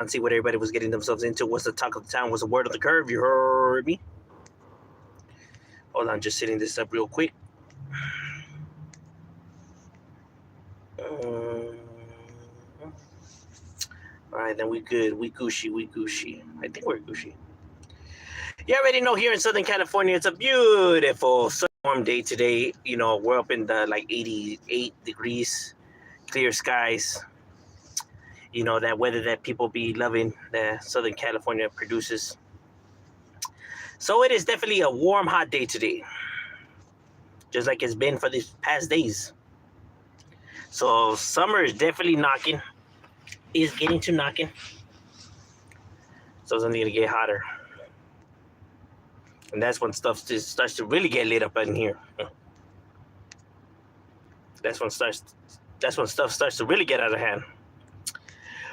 and see what everybody was getting themselves into. What's the talk of the town? What's the word of the curve? You heard me. Hold on, just setting this up real quick. All right, then we good. We Gucci. We Gucci. I think we're Gucci. You already know here in Southern California, it's a beautiful warm day today. You know, we're up in the like 88 degrees, clear skies. You know, that weather that people be loving that Southern California produces. So it is definitely a warm, hot day today, just like it's been for these past days. So summer is definitely knocking, is getting to knocking. So it's only gonna get hotter. And that's when stuff just starts to really get lit up in here. That's when stuff starts to really get out of hand.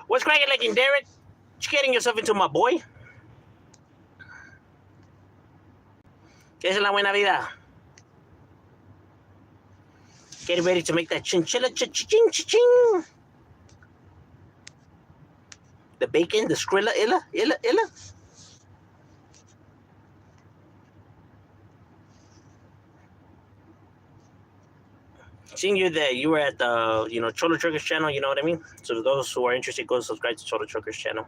What's cracking, like in Derek? You getting yourself into, my boy? ¿Qué es la buena vida? Getting ready to make that chinchilla cha-ching cha-ching. The bacon, the skrilla, illa. Seeing you there, you were at the, Cholo Truckers channel, you know what I mean? So those who are interested, go subscribe to Cholo Truckers channel.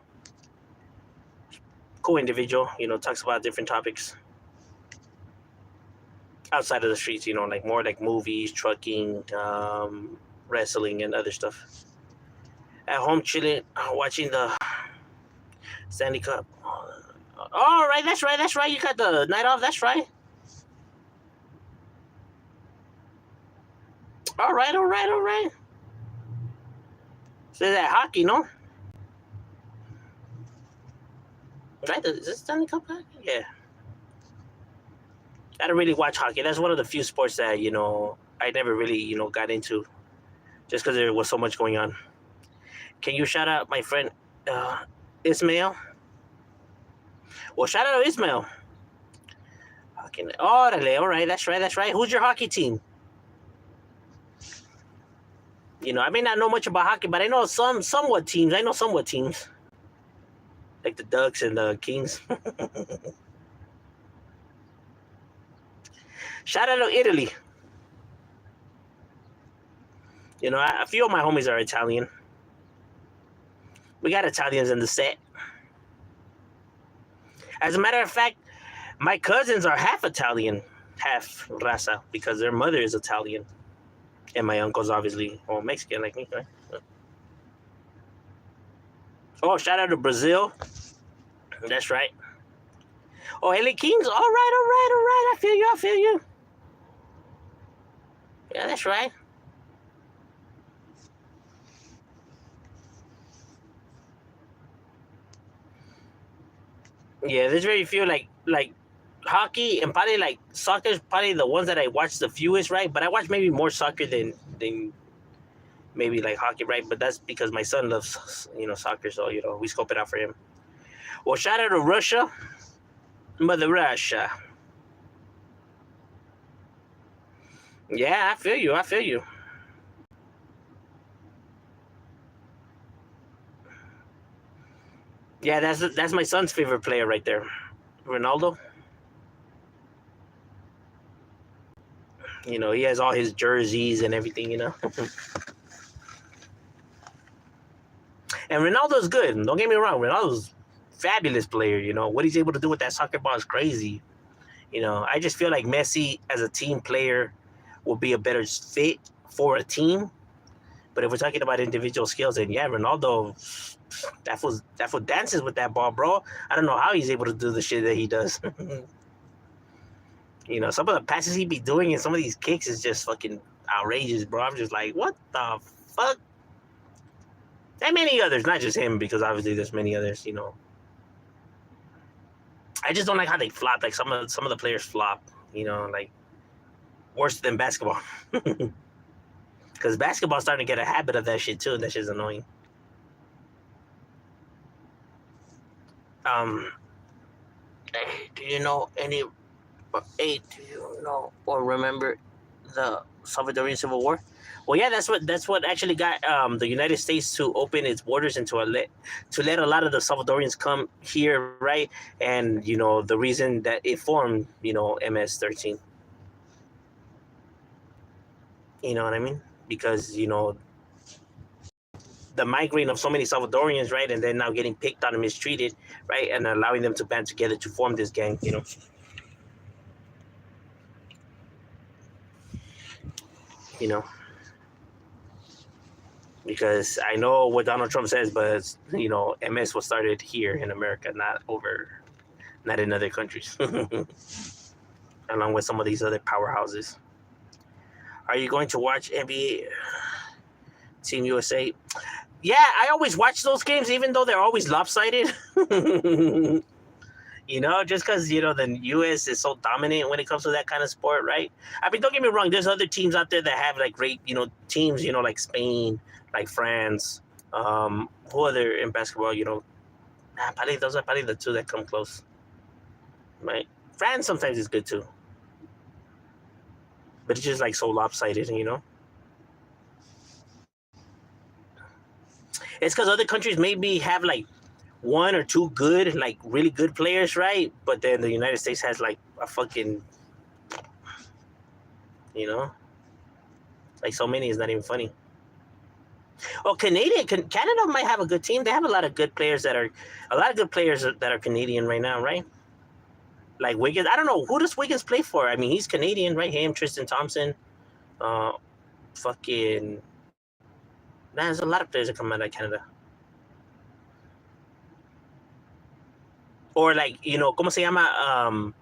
Cool individual, talks about different topics outside of the streets, like more like movies, trucking, wrestling, and other stuff. At home chilling, watching the Stanley Cup. All right, that's right. You got the night off, that's right. All right. So that hockey, no? Right? Is this Stanley Cup hockey? Yeah. I don't really watch hockey. That's one of the few sports that, I never really, got into just because there was so much going on. Can you shout out my friend Ismail? Well, shout out to Ismail. All right, that's right. Who's your hockey team? I may not know much about hockey, but I know somewhat teams. Like the Ducks and the Kings. Shout out to Italy. A few of my homies are Italian. We got Italians in the set. As a matter of fact, my cousins are half Italian, half raza, because their mother is Italian. And my uncle's obviously Mexican like me, right? Oh, shout out to Brazil. That's right. Oh, LA Kings. All right. I feel you. Yeah, that's right. Yeah, there's very few like hockey, and probably like soccer is probably the ones that I watch the fewest, right? But I watch maybe more soccer than maybe like hockey, right? But that's because my son loves soccer, so we scope it out for him. Well, shout out to Russia, Mother Russia. Yeah, I feel you. Yeah, that's my son's favorite player right there, Ronaldo. He has all his jerseys and everything. And Ronaldo's good. Don't get me wrong. Ronaldo's fabulous player. What he's able to do with that soccer ball is crazy. I just feel like Messi as a team player will be a better fit for a team. But if we're talking about individual skills, then yeah, Ronaldo, that fool dances with that ball, bro. I don't know how he's able to do the shit that he does. Some of the passes he be doing and some of these kicks is just fucking outrageous, bro. I'm just like, what the fuck? And many others, not just him, because obviously there's many others, I just don't like how they flop. Like some of the players flop, like worse than basketball. Because basketball's starting to get a habit of that shit too, and that shit's annoying. Do you know or remember the Salvadorian Civil War? Well, yeah, that's what actually got the United States to open its borders and to let a lot of the Salvadorians come here, right? And the reason that it formed, MS-13. You know what I mean? Because the migrating of so many Salvadorians, right, and then now getting picked on and mistreated, right, and allowing them to band together to form this gang. You know. Because I know what Donald Trump says, but MS was started here in America, not in other countries, along with some of these other powerhouses. Are you going to watch NBA Team USA? Yeah, I always watch those games, even though they're always lopsided. Just because the U.S. is so dominant when it comes to that kind of sport, right? I mean, don't get me wrong. There's other teams out there that have like great, teams, like Spain, like France. Who other in basketball? Probably those are probably the two that come close, right? France sometimes is good too, but it's just like so lopsided. It's because other countries maybe have like one or two good, like really good players, right? But then the United States has like a fucking, like so many is not even funny. Oh, Canada might have a good team. They have a lot of good players that are Canadian right now, right? Like Wiggins. I don't know who does Wiggins play for. I mean, he's Canadian, right? Him, Tristan Thompson, uh, fucking. There's a lot of players that come out of Canada. Or like ¿cómo se llama?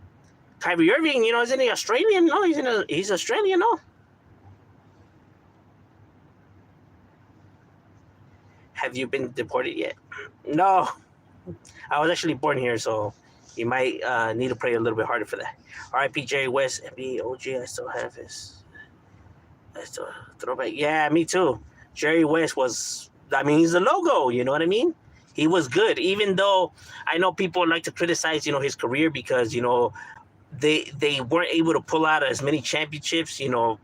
Kyrie Irving. Isn't he Australian? No, he's Australian. No. Have you been deported yet? No. I was actually born here, so you might need to pray a little bit harder for that. R.I.P. Jerry West, NBA OG. I still have his. I still throwback. Yeah, me too. Jerry West was. I mean, he's the logo. You know what I mean? He was good, even though I know people like to criticize, his career because they weren't able to pull out as many championships, in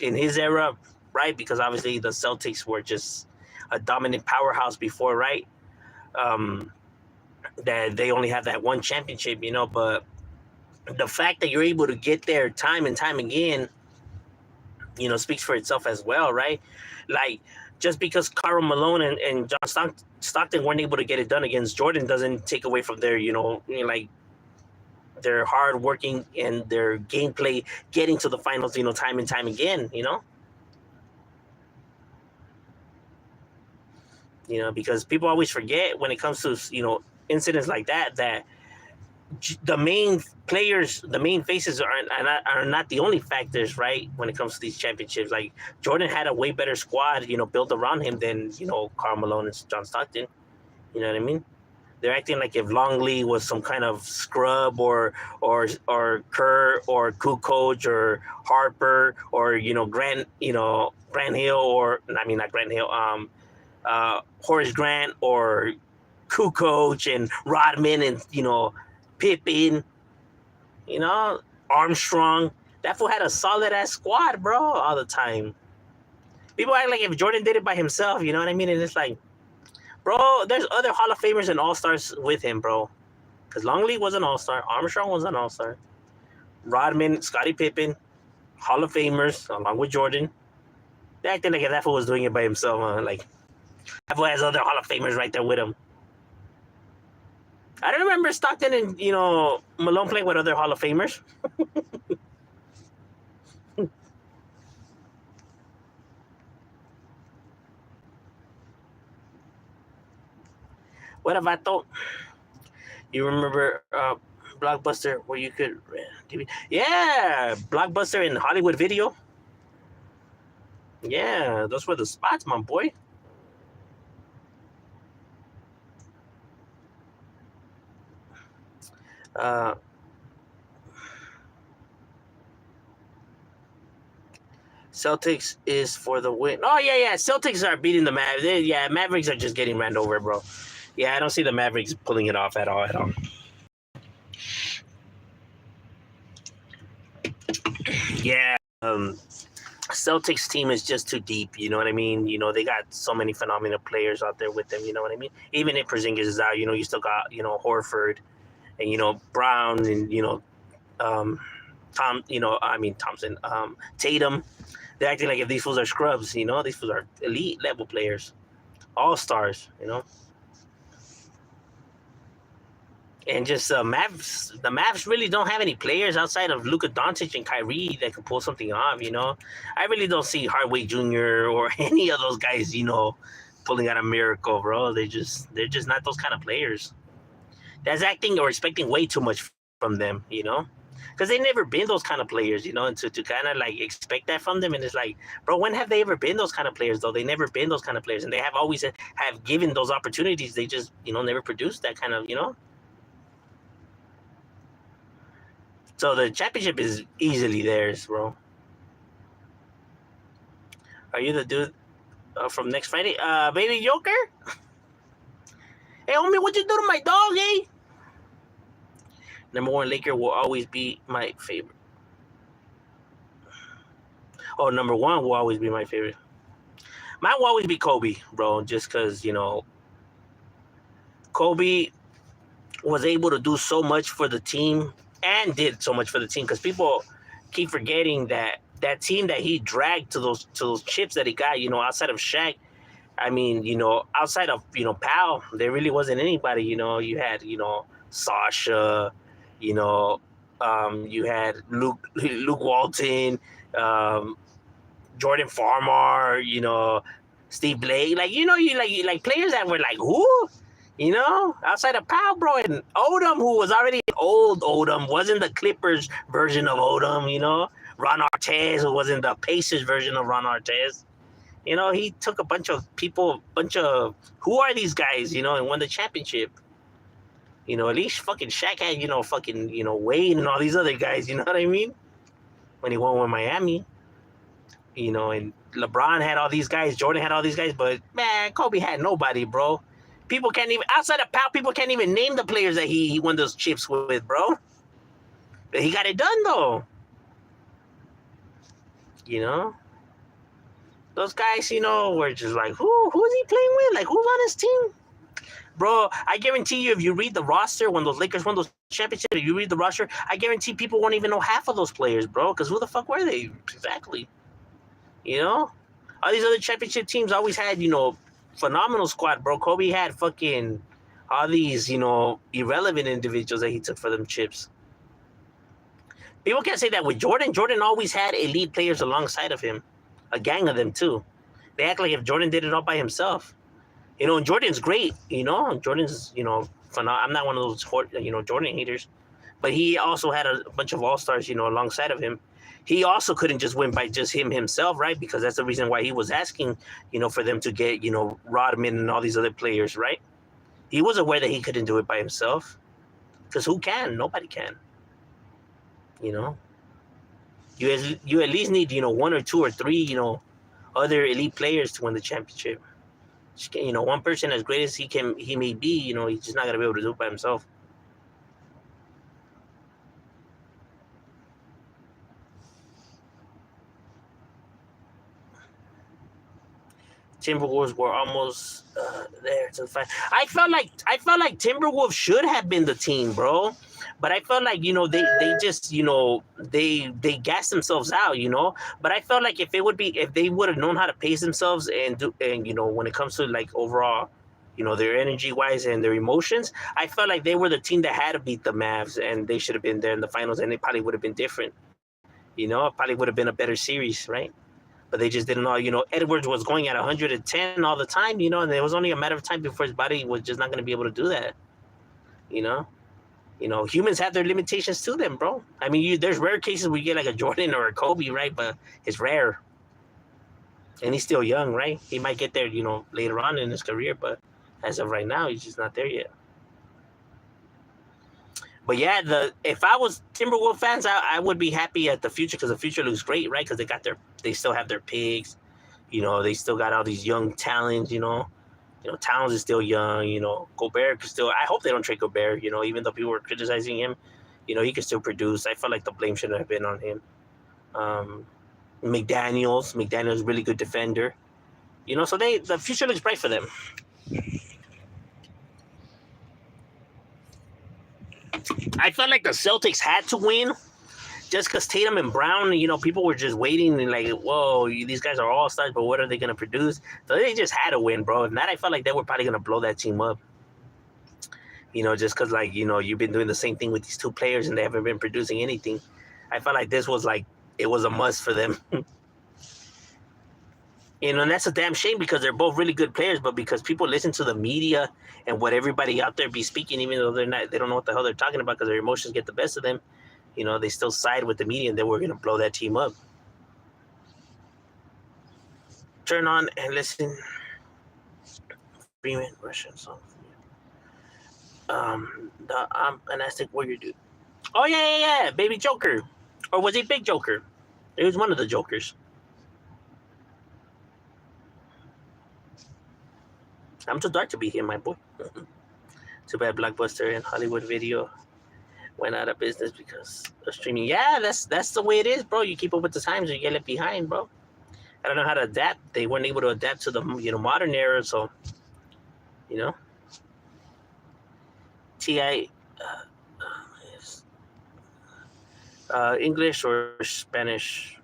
his era, right? Because obviously the Celtics were just a dominant powerhouse before, right? That they only have that one championship, but the fact that you're able to get there time and time again, speaks for itself as well, right? Like, just because Karl Malone and John Stockton weren't able to get it done against Jordan doesn't take away from their, like their hard working and their gameplay getting to the finals, time and time again, because people always forget when it comes to, incidents like that the main players, the main faces are not the only factors, right? When it comes to these championships, like Jordan had a way better squad, built around him than Karl Malone and John Stockton. You know what I mean? They're acting like if Longley was some kind of scrub or Kerr or Kukoc or Harper or Grant Hill or I mean not Grant Hill Horace Grant or Kukoc and Rodman and Pippen, Armstrong. That fool had a solid ass squad, bro, all the time. People act like if Jordan did it by himself, you know what I mean? And it's like, bro, there's other Hall of Famers and All-Stars with him, bro. Because Longley was an All-Star. Armstrong was an All-Star. Rodman, Scottie Pippen, Hall of Famers, along with Jordan. They acted like if that fool was doing it by himself. Like, that fool has other Hall of Famers right there with him. I don't remember Stockton and, Malone playing with other Hall of Famers. What have I thought? You remember Blockbuster where you could rent TV? Yeah, Blockbuster and Hollywood Video. Yeah, those were the spots, my boy. Celtics is for the win. Oh, yeah. Celtics are beating the Mavericks. Yeah, Mavericks are just getting ran over, bro. Yeah, I don't see the Mavericks pulling it off at all. Yeah. Celtics team is just too deep. You know what I mean? You know, they got so many phenomenal players out there with them. You know what I mean? Even if Porzingis is out, you know, you still got, you know, Horford and, you know, Brown and, you know, um, Thompson, Tatum. They're acting like if these fools are scrubs, you know, these fools are elite level players, all stars, you know. And just the Mavs really don't have any players outside of Luka Doncic and Kyrie that can pull something off. You know, I really don't see Hardaway Jr. or any of those guys. You know, pulling out a miracle, bro. They're just not those kind of players. That's acting or expecting way too much from them. You know, because they never been those kind of players. You know, and to kind of like expect that from them, and it's like, bro, when have they ever been those kind of players? Though they never been those kind of players, and they have always have given those opportunities. They just never produced that kind of So the championship is easily theirs, bro. Are you the dude from next Friday? Baby Joker? Hey, homie, what you do to my dog, eh? Number one Laker will always be my favorite. Oh, number one will always be my favorite. Mine will always be Kobe, bro, just because, Kobe was able to do so much for the team and did so much for the team because people keep forgetting that team that he dragged to those chips that he got, outside of Shaq. I mean, outside of, Powell, there really wasn't anybody. You had, Sasha, you had Luke Walton, Jordan Farmar, Steve Blake, you like players that were like, who? Outside of Powell, bro, and Odom, who was already old Odom, wasn't the Clippers version of Odom, Ron Artest, who wasn't the Pacers version of Ron Artest. He took a bunch of people, who are these guys, and won the championship. At least fucking Shaq had, Wade and all these other guys, you know what I mean? When he won with Miami. And LeBron had all these guys, Jordan had all these guys, but, man, Kobe had nobody, bro. People can't even, outside of Powell, people can't even name the players that he won those chips with, bro. But he got it done, though. Those guys, were just like, who's he playing with? Like, who's on his team? Bro, I guarantee you, if you read the roster, when those Lakers won those championships, if you read the roster, I guarantee people won't even know half of those players, bro, because who the fuck were they? Exactly. All these other championship teams always had, phenomenal squad, bro. Kobe had fucking all these, irrelevant individuals that he took for them chips. People can't say that with Jordan. Jordan always had elite players alongside of him, a gang of them too. They act like if Jordan did it all by himself. And Jordan's great. Jordan's, I'm not one of those, Jordan haters, but he also had a bunch of all-stars, alongside of him. He also couldn't just win by just himself, right? Because that's the reason why he was asking, for them to get, Rodman and all these other players, right? He was aware that he couldn't do it by himself. Because who can? Nobody can. You at least need, one or two or three, other elite players to win the championship. One person as great as he may be, he's just not going to be able to do it by himself. Timberwolves were almost there to the fight. I felt like Timberwolves should have been the team, bro. But I felt like they just they gassed themselves out, But I felt like if they would have known how to pace themselves and when it comes to like overall, their energy wise and their emotions, I felt like they were the team that had to beat the Mavs and they should have been there in the finals and it probably would have been different. It probably would have been a better series, right? But they just didn't know. Edwards was going at 110 all the time, and it was only a matter of time before his body was just not going to be able to do that. Humans have their limitations to them, bro. I mean, there's rare cases where you get like a Jordan or a Kobe, right? But it's rare. And he's still young, right? He might get there, later on in his career, but as of right now, he's just not there yet. But yeah, if I was Timberwolves fans, I would be happy at the future because the future looks great, right? Because they still have their picks, they still got all these young talents, Towns is still young, Gobert could still. I hope they don't trade Gobert, even though people were criticizing him, he could still produce. I felt like the blame shouldn't have been on him. McDaniel's really good defender. So the future looks bright for them. I felt like the Celtics had to win just because Tatum and Brown, people were just waiting and like, whoa, these guys are all stars, but what are they going to produce? So they just had to win, bro. And that I felt like they were probably going to blow that team up. Just because, like, you've been doing the same thing with these two players and they haven't been producing anything. I felt like this was like, it was a must for them. And that's a damn shame because they're both really good players, but because people listen to the media and what everybody out there be speaking, even though they don't know what the hell they're talking about because their emotions get the best of them, they still side with the media and they were going to blow that team up. Turn on and listen. Freeman, Russian song. I'm an Aztec Warrior dude. Oh, yeah. Baby Joker. Or was he Big Joker? It was one of the Jokers. I'm too dark to be here, my boy. Too bad Blockbuster and Hollywood Video went out of business because of streaming. Yeah, that's the way it is, bro. You keep up with the times or you get left behind, bro. I don't know how to adapt. They weren't able to adapt to the modern era, so TI English or Spanish?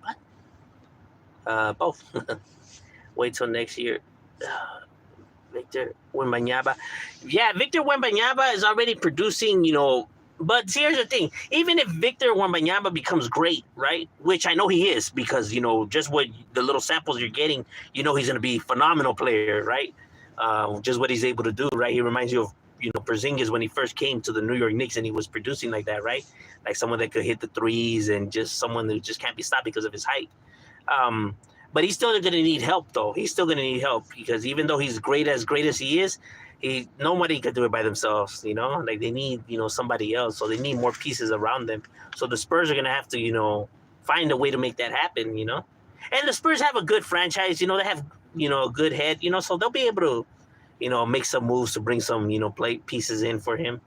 What? Both. Wait till next year. Victor Wembanyama. Yeah, Victor Wembanyama is already producing, but here's the thing. Even if Victor Wembanyama becomes great, right, which I know he is because, just what the little samples you're getting, he's going to be a phenomenal player, right? Just what he's able to do, right? He reminds you of, Porzingis when he first came to the New York Knicks and he was producing like that, right? Like someone that could hit the threes and just someone that just can't be stopped because of his height. But he's still going to need help, though. He's still going to need help because even though he's great as he is, nobody could do it by themselves, Like they need, somebody else. So they need more pieces around them. So the Spurs are going to have to, find a way to make that happen, And the Spurs have a good franchise, they have, a good head, so they'll be able to, make some moves to bring some, play pieces in for him.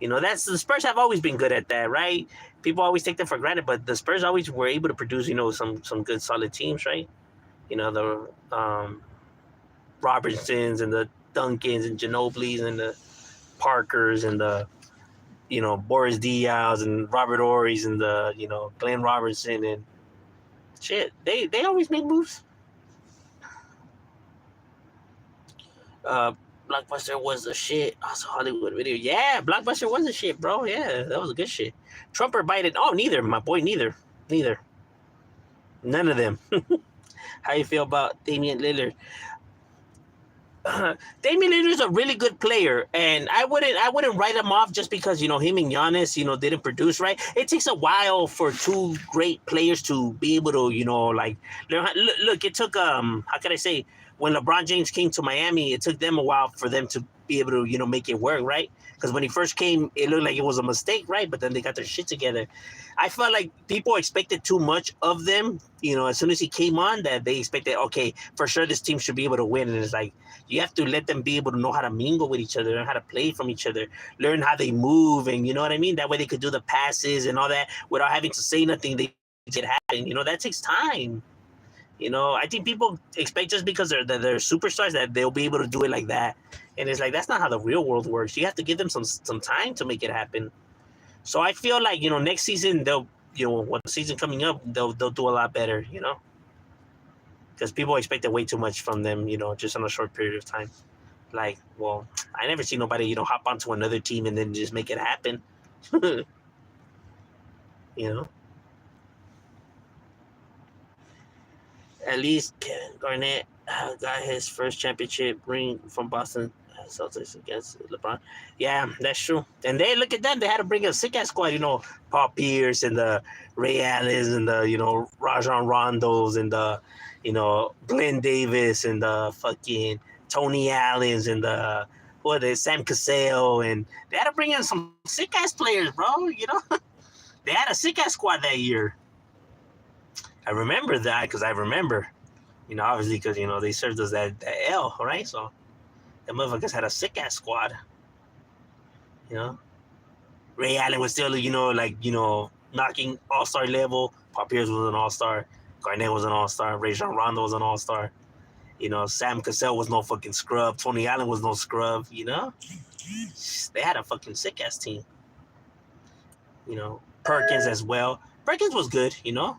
That's the Spurs have always been good at that, right? People always take them for granted, but the Spurs always were able to produce, some good solid teams, right? The Robertsons and the Duncans and Ginobilis and the Parkers and the, Boris Diaw and Robert Ory's and the, Glenn Robertson and shit. They always make moves. Blockbuster was the shit. Also, Hollywood Video. Yeah, Blockbuster was the shit, bro. Yeah, that was a good shit. Trump or Biden? Oh, neither, my boy. Neither. None of them. How you feel about Damian Lillard? Damian Lillard's a really good player, and I wouldn't write him off just because him and Giannis didn't produce right. It takes a while for two great players to be able to like learn. Look, it took how can I say, when LeBron James came to Miami, it took them a while for them to be able to make it work, right? Because when he first came, it looked like it was a mistake, right? But then they got their shit together. I felt like people expected too much of them. As soon as he came on, that they expected, okay, for sure this team should be able to win. And it's like, you have to let them be able to know how to mingle with each other, learn how to play from each other, learn how they move, and you know what I mean? That way they could do the passes and all that without having to say nothing. They get happen. That takes time. I think people expect just because they're superstars that they'll be able to do it like that. And it's like, that's not how the real world works. You have to give them some time to make it happen. So I feel like, next season, they'll, when the season coming up, they'll do a lot better, because people expected way too much from them, just in a short period of time. Like, well, I never see nobody, hop onto another team and then just make it happen. At least Kevin Garnett got his first championship ring from Boston Celtics against LeBron. Yeah, that's true. And they look at them; they had to bring a sick ass squad. Paul Pierce and the Ray Allens and the Rajon Rondos and the Glenn Davis and the fucking Tony Allens and the Sam Cassell, and they had to bring in some sick ass players, bro. They had a sick ass squad that year. I remember that because obviously because, they served us that L, right? So the motherfuckers had a sick ass squad. Ray Allen was still, knocking all-star level. Paul Pierce was an all-star. Garnett was an all-star. Rajon Rondo was an all-star. You know, Sam Cassell was no fucking scrub. Tony Allen was no scrub, you know? They had a fucking sick-ass team. You know, Perkins as well. Perkins was good, you know?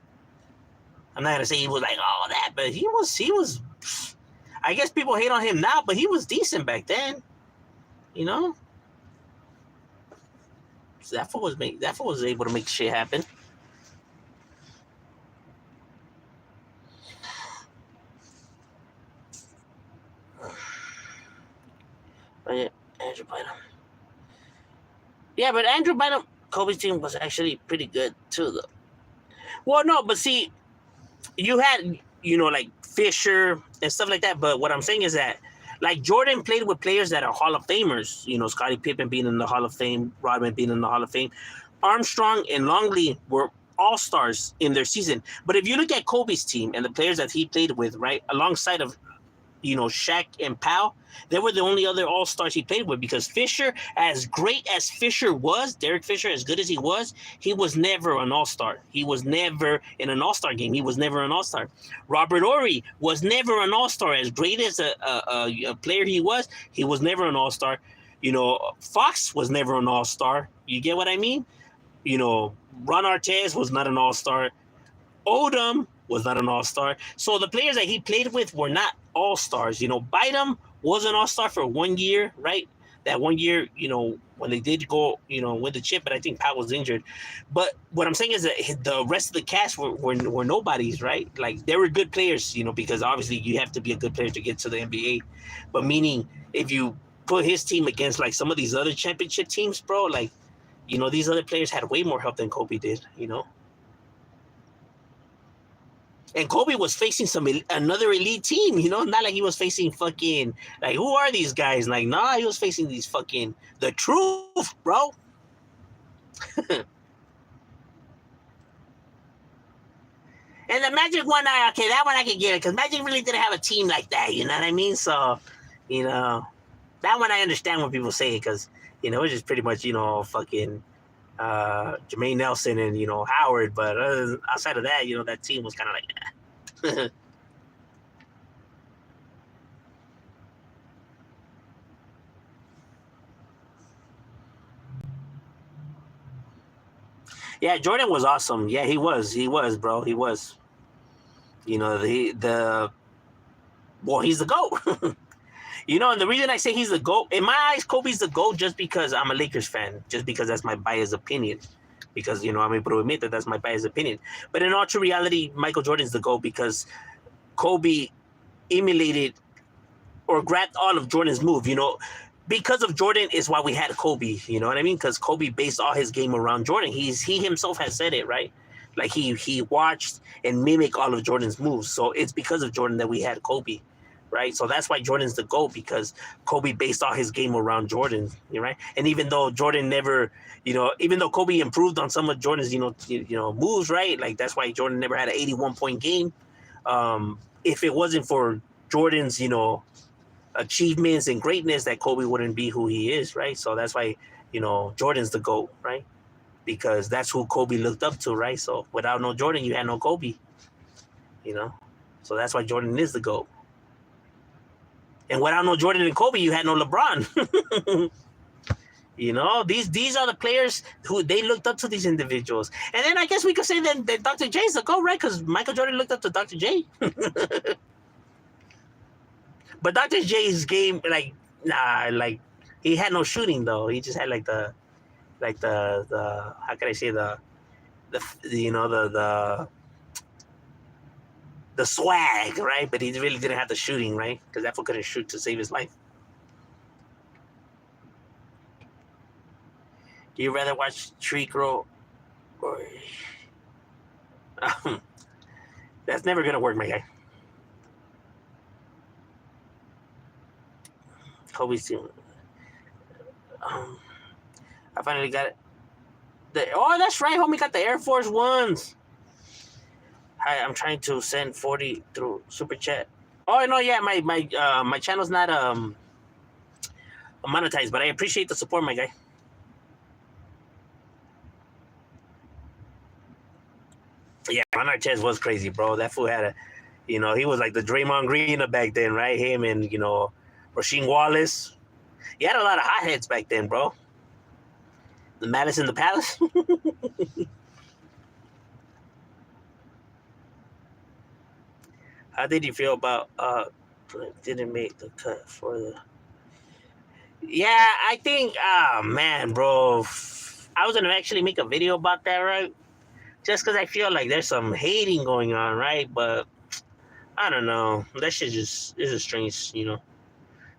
I'm not going to say he was like, oh, that, but he was, I guess people hate on him now, but he was decent back then, you know? So that fool was able to make shit happen. But yeah, Andrew Bynum. Yeah, but Andrew Bynum, Kobe's team was actually pretty good too, though. Well, no, but see, you had, you know, like Fisher and stuff like that. But what I'm saying is that, like, Jordan played with players that are Hall of Famers. You know, Scottie Pippen being in the Hall of Fame, Rodman being in the Hall of Fame. Armstrong and Longley were all-stars in their season. But if you look at Kobe's team and the players that he played with, right, alongside of, you know, Shaq and Powell, they were the only other all-stars he played with, because Fisher, as great as Fisher was, Derek Fisher, as good as he was never an all-star. He was never in an all-star game. He was never an all-star. Robert Horry was never an all-star. As great as a player he was never an all-star. You know, Fox was never an all-star. You get what I mean? You know, Ron Artest was not an all-star. Odom was not an all-star. So the players that he played with were not all-stars. You know, Bynum was an all-star for 1 year, right? That 1 year, you know, when they did go, you know, win the chip, but I think Pat was injured. But what I'm saying is that the rest of the cast were nobodies, right? Like, they were good players, you know, because obviously you have to be a good player to get to the NBA. But meaning, if you put his team against, like, some of these other championship teams, bro, like, you know, these other players had way more help than Kobe did, you know? And Kobe was facing another elite team, you know, not like he was facing fucking, like, who are these guys? Like, nah, he was facing these fucking, the truth, bro. And the Magic one, okay, that one I can get it, because Magic really didn't have a team like that, you know what I mean? So, you know, that one I understand when people say it, because, you know, it's just pretty much, you know, fucking Jermaine Nelson and, you know, Howard. But outside of that, you know, that team was kind of like, eh. Yeah, Jordan was awesome. Yeah, he was, bro. He was. You know, well, he's the GOAT. You know, and the reason I say he's the GOAT, in my eyes, Kobe's the GOAT just because I'm a Lakers fan, just because that's my biased opinion. Because, you know, I'm able to admit that that's my biased opinion. But in all true reality, Michael Jordan's the GOAT because Kobe emulated or grabbed all of Jordan's move, you know. Because of Jordan is why we had Kobe, you know what I mean? Because Kobe based all his game around Jordan. He himself has said it, right? Like, he watched and mimicked all of Jordan's moves. So it's because of Jordan that we had Kobe, right? So that's why Jordan's the GOAT, because Kobe based all his game around Jordan, right? And even though Jordan never, you know, even though Kobe improved on some of Jordan's, you know, moves, right? Like, that's why Jordan never had an 81-point game. If it wasn't for Jordan's, you know, achievements and greatness, that Kobe wouldn't be who he is, right? So that's why, you know, Jordan's the GOAT, right? Because that's who Kobe looked up to, right? So without no Jordan, you had no Kobe, you know? So that's why Jordan is the GOAT. And without no Jordan and Kobe, you had no LeBron. You know, these are the players who they looked up to, these individuals. And then I guess we could say that Dr. J's the GOAT, right? Because Michael Jordan looked up to Dr. J. But Dr. J's game, like, nah, like, he had no shooting though. He just had like the how can I say the you know, the swag, right? But he really didn't have the shooting, right? Because that fool couldn't shoot to save his life. Do you rather watch tree grow or that's never gonna work, my guy. Kobe's team. I finally got it. Oh, that's right, homie. Got the Air Force Ones. Hi, I'm trying to send 40 through super chat. Oh no, yeah, my channel's not monetized, but I appreciate the support, my guy. Yeah, Ron Artest was crazy, bro. That fool had a, he was like the Draymond Green of back then, right? Him and Rasheed Wallace. He had a lot of hotheads back then, bro. The Malice in the Palace. How did you feel about didn't make the cut for the? Yeah, I think. Oh man, bro. I was gonna actually make a video about that, right? Just because I feel like there's some hating going on, right? But I don't know. That shit just is a strange.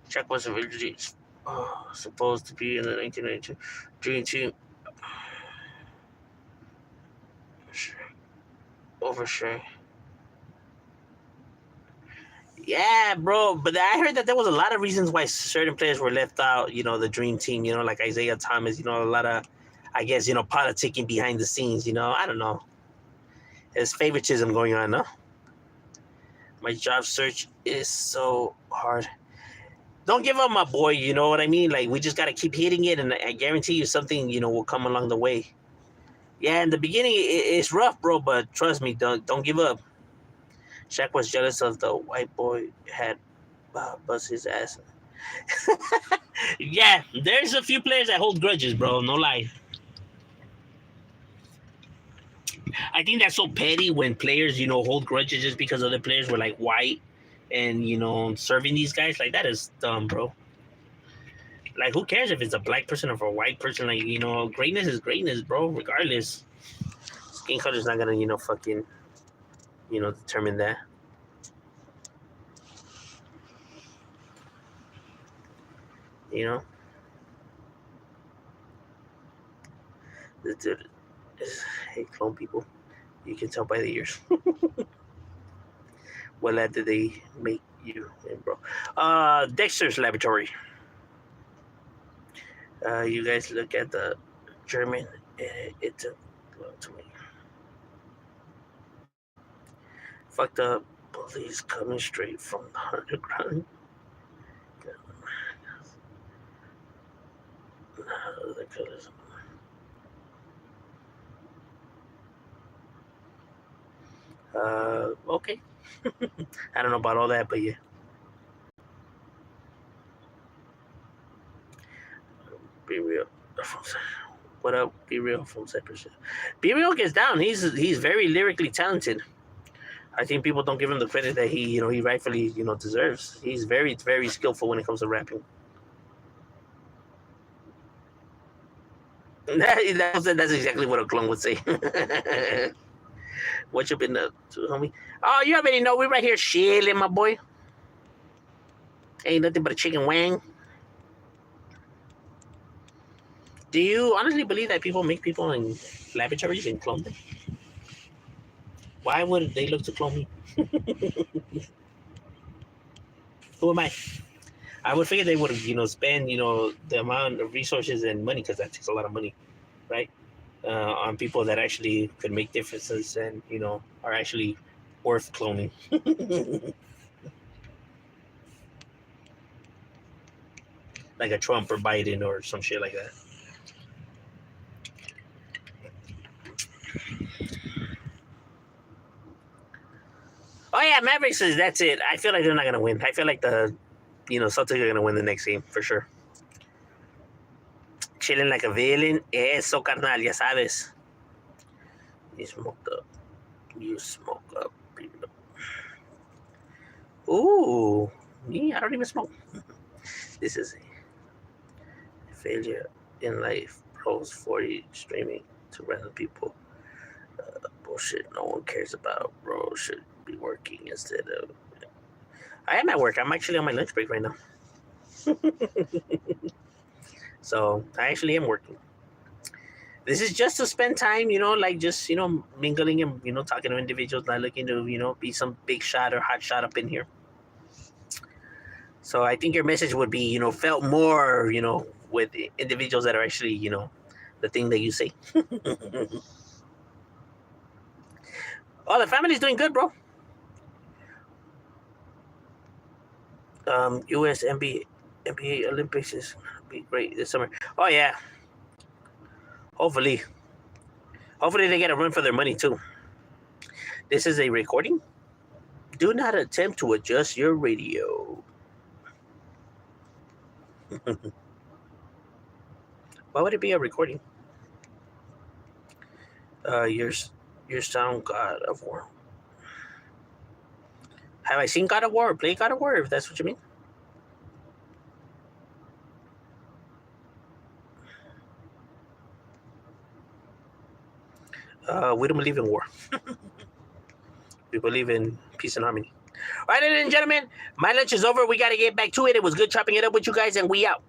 Chuck was originally supposed to be in the 1992 Dream Team. Overshare. Yeah, bro. But I heard that there was a lot of reasons why certain players were left out. The Dream Team. Like Isaiah Thomas. A lot of, I guess, politicking behind the scenes. I don't know. There's favoritism going on, no? My job search is so hard. Don't give up, my boy. You know what I mean? Like, we just got to keep hitting it, and I guarantee you something, will come along the way. Yeah, in the beginning, it's rough, bro, but trust me, don't give up. Shaq was jealous of the white boy had bust his ass. Yeah, there's a few players that hold grudges, bro. No lie. I think that's so petty when players, hold grudges just because other players were like white and serving these guys. Like, that is dumb, bro. Like, who cares if it's a black person or a white person? Like, greatness is greatness, bro. Regardless, skin color is not gonna, fucking, determine that. You know, this dude is hate clone people. You can tell by the ears. What lab did they make you in, bro? Dexter's Laboratory. You guys look at the German. It's a to me. Fucked up police coming straight from the underground. The colors. Okay. I don't know about all that, but yeah. Be real. What up? Be real from Cypress. Be real gets down. He's very lyrically talented. I think people don't give him the credit that he rightfully deserves. He's very very skillful when it comes to rapping. That's exactly what a clone would say. What you been up to, homie? Oh, you already know we right here chilling, my boy. Ain't nothing but a chicken wing. Do you honestly believe that people make people in laboratories and clone them? Why would they look to clone me? Who am I? I would figure they would, spend, the amount of resources and money, because that takes a lot of money, right? On people that actually could make differences and, are actually worth cloning. Like a Trump or Biden or some shit like that. Oh yeah, Mavericks is that's it. I feel like they're not gonna win. I feel like the Celtics are gonna win the next game for sure. Chilling like a villain. Eso, carnal, ya sabes. You smoked up. You smoke up. Ooh, me? I don't even smoke. This is a failure in life. Pros 40 streaming to random people. Bullshit no one cares about. Bro should be working instead of. I am at work. I'm actually on my lunch break right now. So I actually am working. This is just to spend time, like just, mingling and, talking to individuals, not looking to, be some big shot or hot shot up in here. So I think your message would be, felt more, with individuals that are actually, the thing that you say. Oh, the family's doing good, bro. U.S. NBA Olympics is be great this summer. Oh yeah. Hopefully they get a run for their money too. This is a recording. Do not attempt to adjust your radio. Why would it be a recording? Your sound God of War. Have I seen God of War or played God of War, if that's what you mean? We don't believe in war. We believe in peace and harmony. All right, ladies and gentlemen, my lunch is over. We got to get back to it. It was good chopping it up with you guys, and we out.